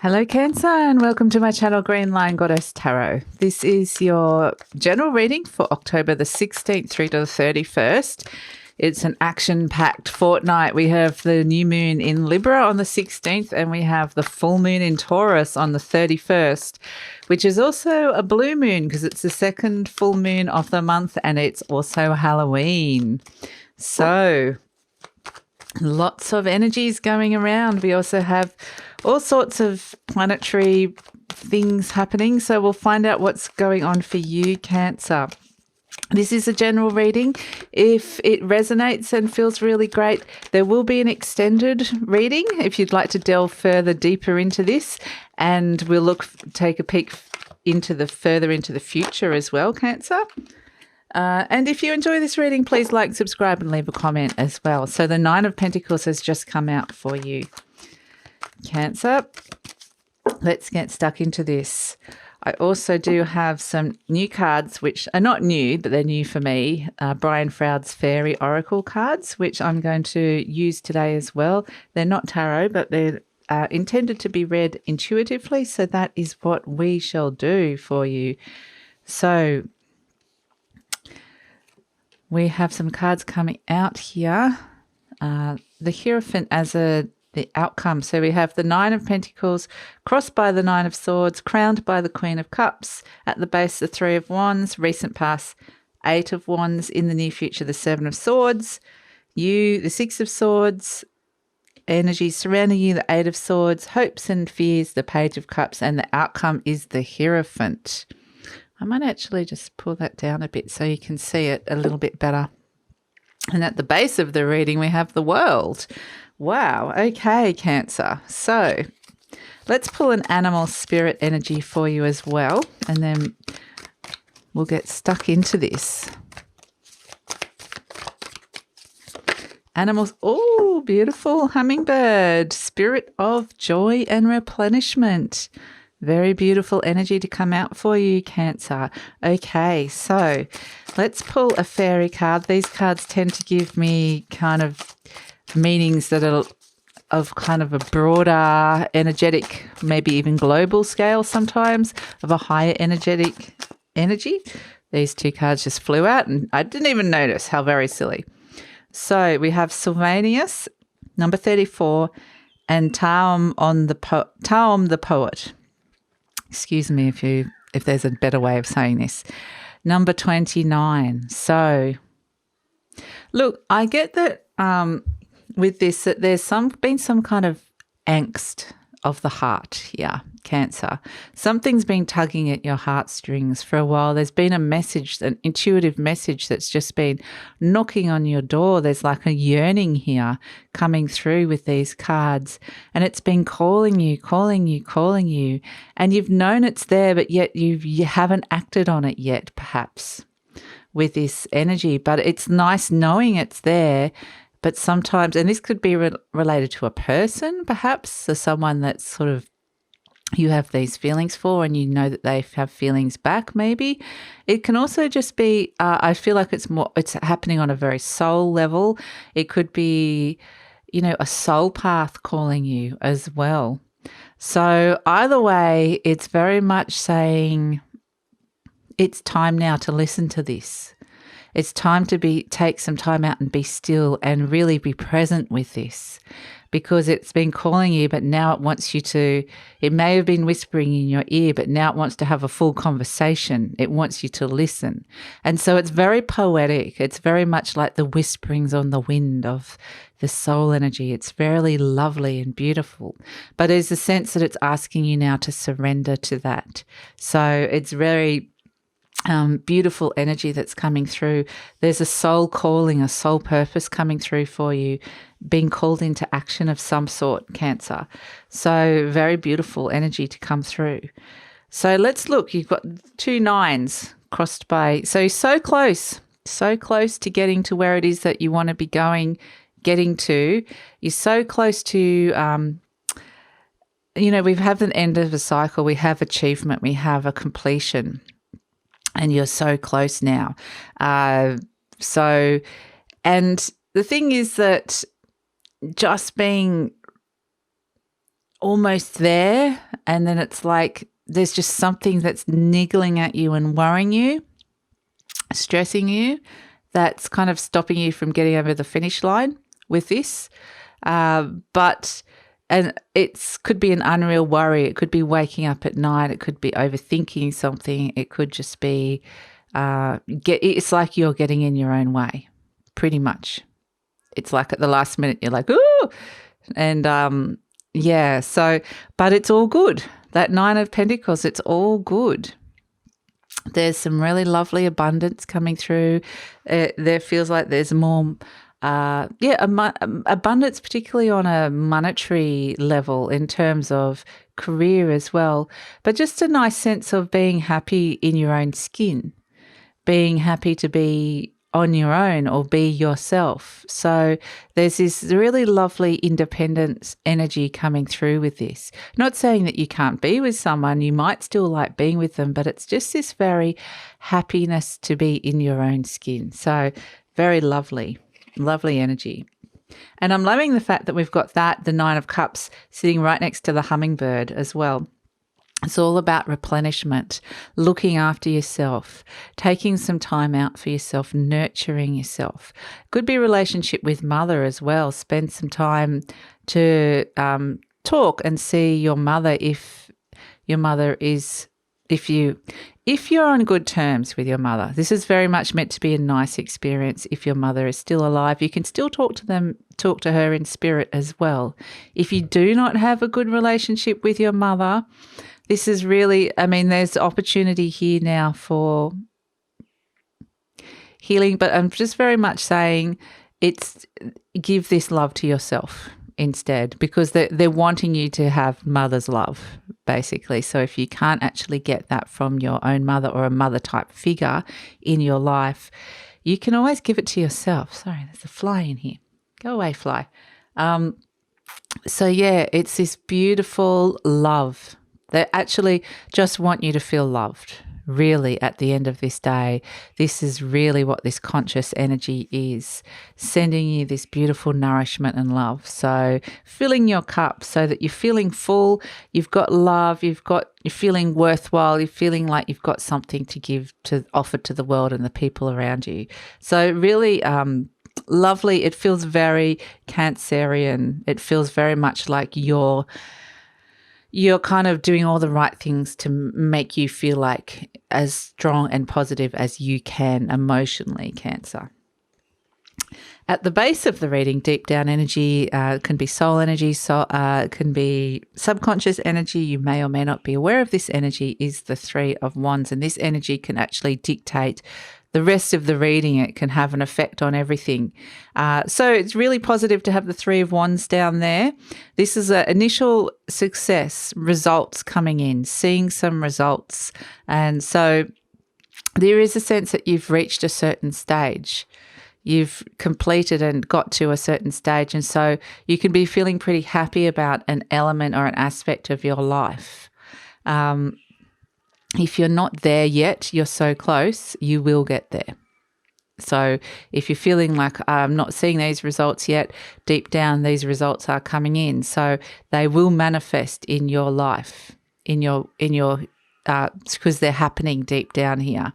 Hello Cancer and welcome to my channel GreenLion Goddess Tarot. This is your general reading for October the 16th through to the 31st. It's an action-packed fortnight. We have the new moon in Libra on the 16th and we have the full moon in Taurus on the 31st, which is also a blue moon because it's the second full moon of the month and it's also Halloween. So lots of energies going around. We also have all sorts of planetary things happening. So we'll find out what's going on for you, Cancer. This is a general reading. If it resonates and feels really great, there will be an extended reading if you'd like to delve further deeper into this. And we'll take a peek further into the future as well, Cancer. And if you enjoy this reading, please like, subscribe and leave a comment as well. So the Nine of Pentacles has just come out for you, Cancer. Let's get stuck into this. I also do have some new cards, which are not new, but they're new for me. Brian Froud's Fairy Oracle cards, which I'm going to use today as well. They're not tarot, but they're intended to be read intuitively. So that is what we shall do for you. So we have some cards coming out here. The Hierophant as the outcome. So we have the Nine of Pentacles crossed by the Nine of Swords, crowned by the Queen of Cups. At the base, the Three of Wands, recent past, Eight of Wands, in the near future, the Seven of Swords. You, the Six of Swords, energy surrounding you, the Eight of Swords, hopes and fears, the Page of Cups, and the outcome is the Hierophant. I might actually just pull that down a bit so you can see it a little bit better. And at the base of the reading, we have the World. Wow. Okay, Cancer. So let's pull an animal spirit energy for you as well, and then we'll get stuck into this. Animals. Oh, beautiful. Hummingbird. Spirit of joy and replenishment. Very beautiful energy to come out for you, Cancer. Okay, so let's pull a fairy card. These cards tend to give me kind of meanings that are of kind of a broader, energetic, maybe even global scale sometimes, of a higher energetic energy. These two cards just flew out and I didn't even notice. How very silly. So we have Sylvanus, number 34, and Taum the Poet. Excuse me if there's a better way of saying this. Number 29. So look, I get that with this, that there's been some kind of angst of the heart here, Cancer. Something's been tugging at your heartstrings for a while. There's been a message, an intuitive message that's just been knocking on your door. There's like a yearning here coming through with these cards, and it's been calling you, calling you, calling you, and you've known it's there, but yet you haven't acted on it yet, perhaps, with this energy. But it's nice knowing it's there. But sometimes, and this could be related to a person, perhaps, so someone that's sort of you have these feelings for and you know that they have feelings back maybe. It can also just be, I feel like it's happening on a very soul level. It could be, a soul path calling you as well. So either way, it's very much saying it's time now to listen to this. It's time to take some time out and be still and really be present with this, because it's been calling you, but now it wants you to, it may have been whispering in your ear, but now it wants to have a full conversation. It wants you to listen. And so it's very poetic. It's very much like the whisperings on the wind of the soul energy. It's very lovely and beautiful, but there's a sense that it's asking you now to surrender to that. So it's very beautiful energy that's coming through. There's a soul calling, a soul purpose coming through for you, being called into action of some sort, Cancer. So very beautiful energy to come through. So let's look. You've got two nines crossed by, so close to getting to where it is that you want to be getting to. You're so close to, we have an end of a cycle. We have achievement. We have a completion. And you're so close now. And the thing is that just being almost there, and then it's like there's just something that's niggling at you and worrying you, stressing you, that's kind of stopping you from getting over the finish line with this. And it could be an unreal worry. It could be waking up at night. It could be overthinking something. It could just be it's like you're getting in your own way, pretty much. It's like at the last minute you're like, ooh, and but it's all good. That Nine of Pentacles, it's all good. There's some really lovely abundance coming through. There feels like there's more abundance, particularly on a monetary level in terms of career as well, but just a nice sense of being happy in your own skin, being happy to be on your own or be yourself. So there's this really lovely independence energy coming through with this. Not saying that you can't be with someone, you might still like being with them, but it's just this very happiness to be in your own skin. So very lovely. Lovely energy. And I'm loving the fact that we've got the Nine of Cups sitting right next to the hummingbird as well. It's all about replenishment, looking after yourself, taking some time out for yourself, nurturing yourself. Could be a relationship with mother as well. Spend some time to talk and see your mother if you're on good terms with your mother. This is very much meant to be a nice experience. If your mother is still alive, you can still talk to her in spirit as well. If you do not have a good relationship with your mother, this is really, there's opportunity here now for healing, but I'm just very much saying give this love to yourself instead, because they're wanting you to have mother's love, basically. So if you can't actually get that from your own mother or a mother type figure in your life, you can always give it to yourself. Sorry, there's a fly in here. Go away, fly. It's this beautiful love. They actually just want you to feel loved. Really, at the end of this day, this is really what this conscious energy is, sending you this beautiful nourishment and love. So filling your cup so that you're feeling full, you've got love, you're feeling worthwhile, you're feeling like you've got something to offer to the world and the people around you. So really lovely. It feels very Cancerian. It feels very much like you're kind of doing all the right things to make you feel like as strong and positive as you can emotionally, Cancer. At the base of the reading, deep down energy can be soul energy, can be subconscious energy. You may or may not be aware of this energy, is the Three of Wands, and this energy can actually dictate the rest of the reading. It can have an effect on everything. So it's really positive to have the Three of Wands down there. This is an initial success, results coming in, seeing some results. And so there is a sense that you've reached a certain stage. You've completed and got to a certain stage. And so you can be feeling pretty happy about an element or an aspect of your life. If you're not there yet, you're so close, you will get there. So if you're feeling like I'm not seeing these results yet, deep down these results are coming in. So they will manifest in your life, because they're happening deep down here.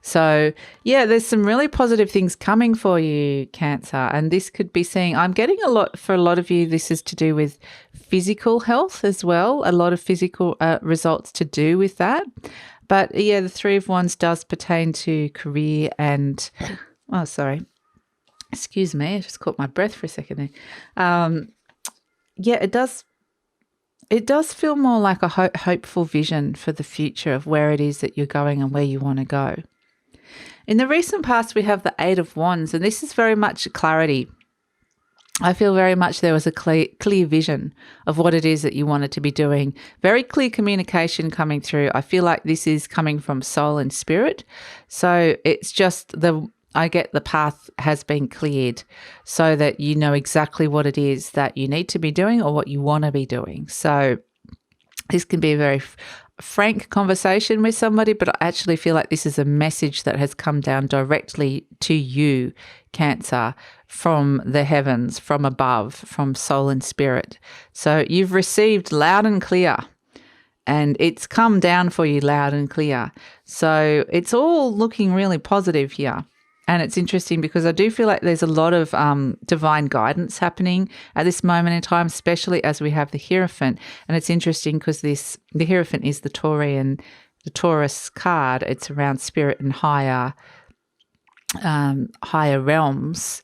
So there's some really positive things coming for you, Cancer. And this could be I'm getting for a lot of you, this is to do with physical health as well, a lot of physical results to do with that. But the Three of Wands does pertain to career and, excuse me, I just caught my breath for a second there. It does. It does feel more like a hopeful vision for the future of where it is that you're going and where you want to go. In the recent past, we have the Eight of Wands, and this is very much clarity. I feel very much there was a clear vision of what it is that you wanted to be doing. Very clear communication coming through. I feel like this is coming from soul and spirit. So it's just I get the path has been cleared so that you know exactly what it is that you need to be doing or what you want to be doing. So this can be a very frank conversation with somebody, but I actually feel like this is a message that has come down directly to you, Cancer, from the heavens, from above, from soul and spirit. So you've received loud and clear, and it's come down for you loud and clear. So it's all looking really positive here. And it's interesting because I do feel like there's a lot of divine guidance happening at this moment in time, especially as we have the Hierophant. And it's interesting because the Hierophant is the Taurus card. It's around spirit and higher realms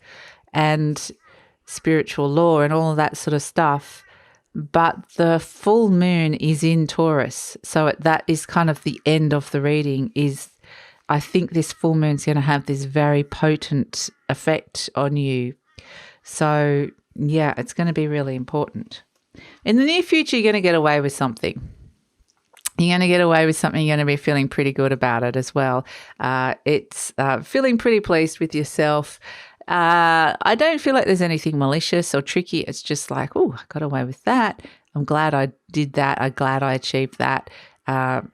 and spiritual law and all of that sort of stuff. But the full moon is in Taurus. So that is kind of the end of the reading. I think this full moon's going to have this very potent effect on you. So, yeah, it's going to be really important. In the near future, you're going to get away with something. You're going to get away with something. You're going to be feeling pretty good about it as well. It's feeling pretty pleased with yourself. I don't feel like there's anything malicious or tricky. It's just like, oh, I got away with that. I'm glad I did that. I'm glad I achieved that.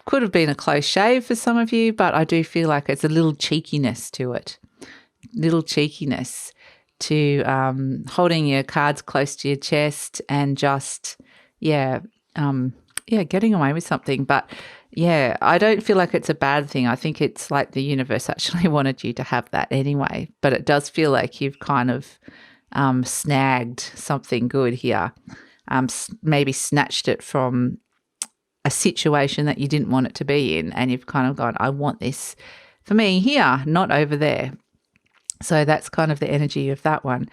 Could have been a close shave for some of you, but I do feel like it's a little cheekiness to it. Little cheekiness to holding your cards close to your chest and just, getting away with something. But, yeah, I don't feel like it's a bad thing. I think it's like the universe actually wanted you to have that anyway. But it does feel like you've kind of snagged something good here, maybe snatched it from a situation that you didn't want it to be in, and you've kind of gone, I want this for me here, not over there. So that's kind of the energy of that one.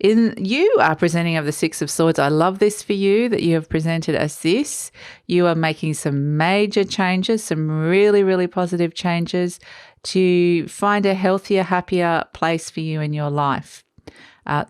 You are presenting of the Six of Swords. I love this for you, that you have presented as this. You are making some major changes, some really, really positive changes to find a healthier, happier place for you in your life.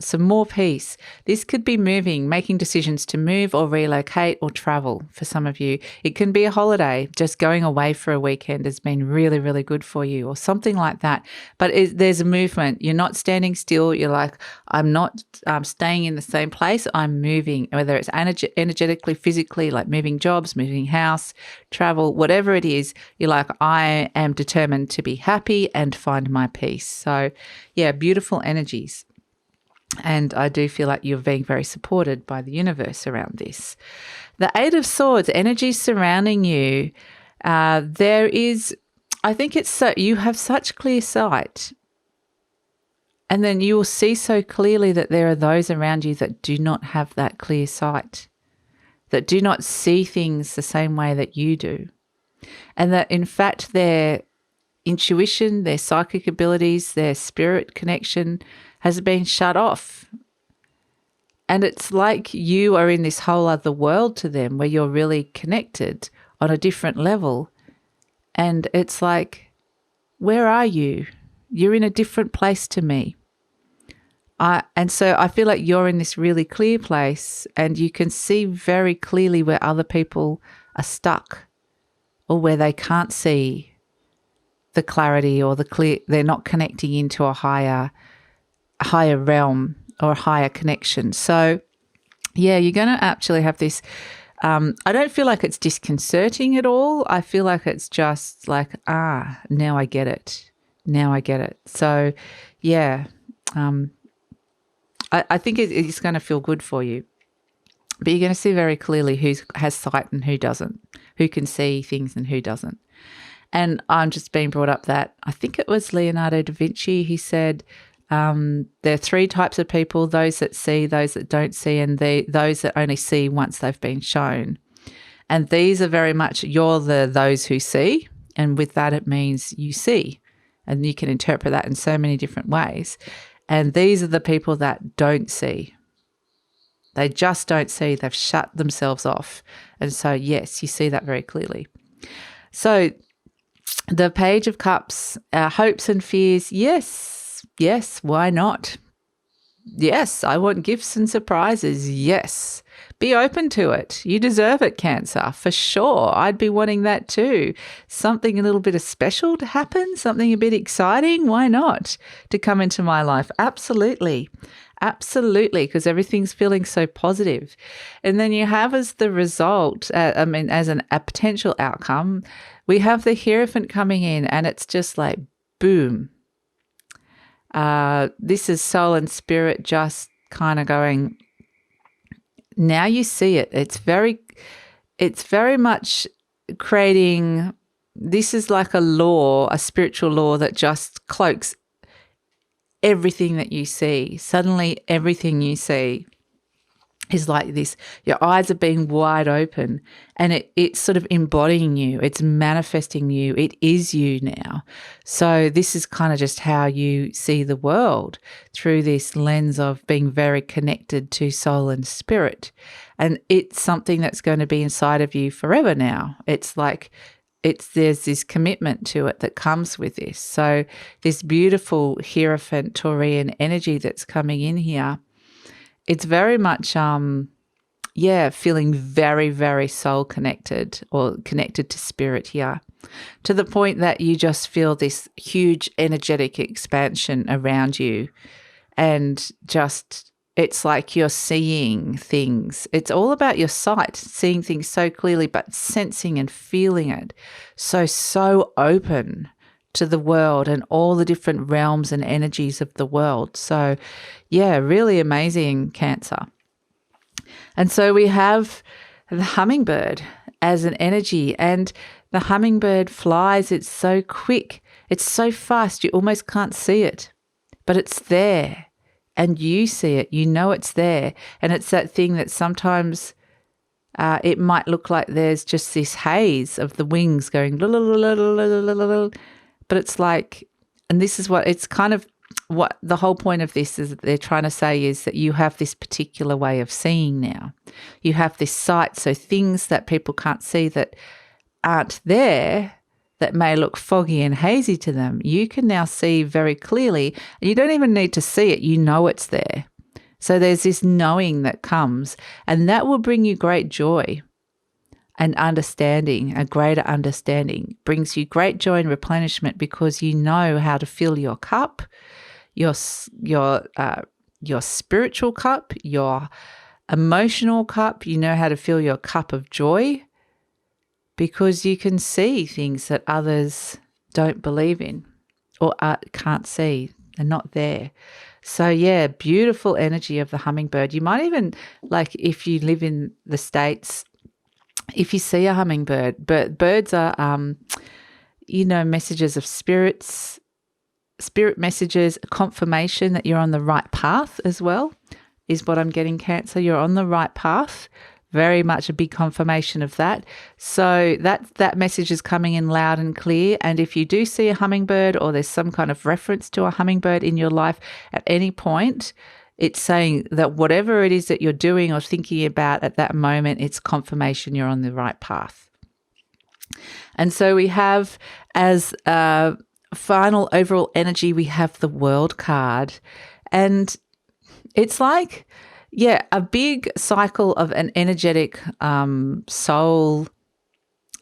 Some more peace. This could be moving, making decisions to move or relocate or travel for some of you. It can be a holiday. Just going away for a weekend has been really, really good for you, or something like that. But there's a movement. You're not standing still. You're like, I'm not staying in the same place. I'm moving, whether it's energetically, physically, like moving jobs, moving house, travel, whatever it is. You're like, I am determined to be happy and find my peace. So, yeah, beautiful energies. And I do feel like you're being very supported by the universe around this. The Eight of Swords, energy surrounding you. There is, I think it's so, you have such clear sight. And then you will see so clearly that there are those around you that do not have that clear sight, that do not see things the same way that you do. And that in fact their intuition, their psychic abilities, their spirit connection has been shut off. And it's like you are in this whole other world to them where you're really connected on a different level. And it's like, where are you? You're in a different place to me. And so I feel like you're in this really clear place, and you can see very clearly where other people are stuck, or where they can't see the clarity or the clear, they're not connecting into a higher realm or a higher connection. So, yeah, you're going to actually have this. I don't feel like it's disconcerting at all. I feel like it's just like, now I get it. Now I get it. So, yeah, I think it's going to feel good for you. But you're going to see very clearly who has sight and who doesn't, who can see things and who doesn't. And I'm just being brought up that, I think it was Leonardo da Vinci, he said, there are three types of people: those that see, those that don't see, and those that only see once they've been shown. And these are very much, you're those who see, and with that it means you see, and you can interpret that in so many different ways. And these are the people that don't see. They just don't see. They've shut themselves off. And so, yes, you see that very clearly. So the Page of Cups, hopes and fears, yes, why not? Yes, I want gifts and surprises. Yes, be open to it. You deserve it, Cancer, for sure. I'd be wanting that too. Something a little bit of special to happen, something a bit exciting. Why not? To come into my life. Absolutely. Absolutely, because everything's feeling so positive. And then you have as the result, as a potential outcome, we have the Hierophant coming in, and it's just like, boom. This is soul and spirit just kind of going, now you see it. It's very much creating, this is like a law, a spiritual law that just cloaks everything that you see. Suddenly everything you see is like this. Your eyes are being wide open, and it's sort of embodying you. It's manifesting you. It is you now. So this is kind of just how you see the world, through this lens of being very connected to soul and spirit. And it's something that's going to be inside of you forever now. It's like there's this commitment to it that comes with this. So this beautiful Hierophant Taurian energy that's coming in here, it's very much, feeling very, very soul connected, or connected to spirit here, to the point that you just feel this huge energetic expansion around you, and just, it's like you're seeing things. It's all about your sight, seeing things so clearly, but sensing and feeling it so open to the world and all the different realms and energies of the world. So, yeah, really amazing, Cancer. And so we have the hummingbird as an energy, and the hummingbird flies. It's so quick. It's so fast. You almost can't see it, but it's there. And you see it, you know it's there. And it's that thing that sometimes it might look like there's just this haze of the wings going, la, la, la, la, la, la, la, la. But it's like, and this is what, it's kind of what the whole point of this is, that they're trying to say is that you have this particular way of seeing now. You have this sight, so things that people can't see that aren't there, that may look foggy and hazy to them, you can now see very clearly. You don't even need to see it. You know it's there. So there's this knowing that comes, and that will bring you great joy and understanding. A greater understanding brings you great joy and replenishment, because you know how to fill your cup, your spiritual cup, your emotional cup. You know how to fill your cup of joy, because you can see things that others don't believe in, or can't see. They're not there. So, yeah, beautiful energy of the hummingbird. You might even, like if you live in the States, if you see a hummingbird, birds are, messages of spirits, spirit messages, confirmation that you're on the right path as well, is what I'm getting, Cancer. You're on the right path. Very much a big confirmation of that. So that message is coming in loud and clear. And if you do see a hummingbird, or there's some kind of reference to a hummingbird in your life at any point, it's saying that whatever it is that you're doing or thinking about at that moment, it's confirmation you're on the right path. And so we have, as a final overall energy, we have the World card. And it's like, yeah, a big cycle of an energetic soul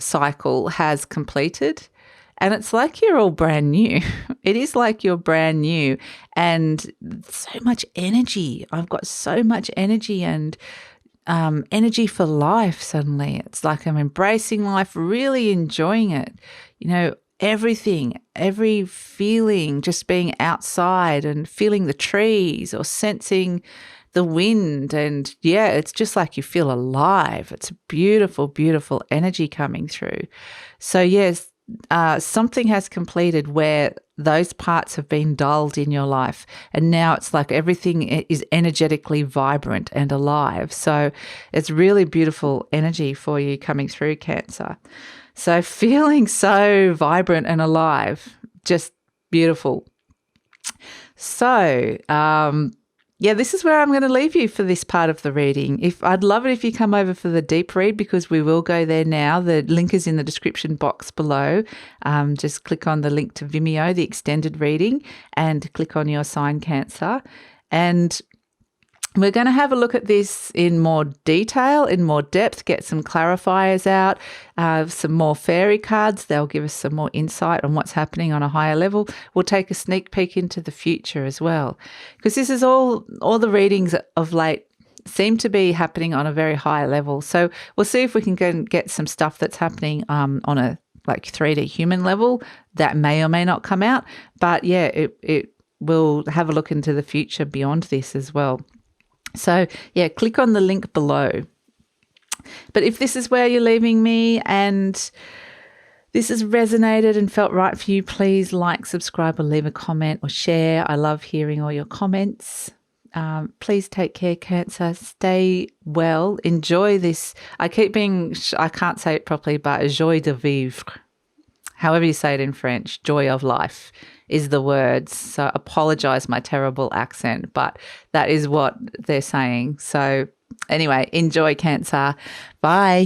cycle has completed. And it's like you're all brand new. It is like you're brand new, and so much energy. I've got so much energy and energy for life suddenly. It's like I'm embracing life, really enjoying it. Everything, every feeling, just being outside and feeling the trees or sensing the wind. And yeah, it's just like you feel alive. It's a beautiful, beautiful energy coming through. So yes, something has completed where those parts have been dulled in your life, and now it's like everything is energetically vibrant and alive. So it's really beautiful energy for you coming through, Cancer. So feeling so vibrant and alive, just beautiful. So this is where I'm going to leave you for this part of the reading. I'd love it if you come over for the deep read, because we will go there now. The link is in the description box below. Just click on the link to Vimeo, the extended reading, and click on your sign, Cancer. And We're going to have a look at this in more detail, in more depth, get some clarifiers out, some more fairy cards. They'll give us some more insight on what's happening on a higher level. We'll take a sneak peek into the future as well, because this is all the readings of late seem to be happening on a very high level. So we'll see if we can go and get some stuff that's happening on a like 3D human level that may or may not come out. But yeah, it will have a look into the future beyond this as well. So yeah, click on the link below. But if this is where you're leaving me and this has resonated and felt right for you, please like, subscribe, or leave a comment or share. I love hearing all your comments. Please take care, Cancer. Stay well. Enjoy this. I can't say it properly, but joie de vivre. However you say it in French, joy of life is the words. So apologize my terrible accent, but that is what they're saying. So anyway, enjoy, Cancer. Bye.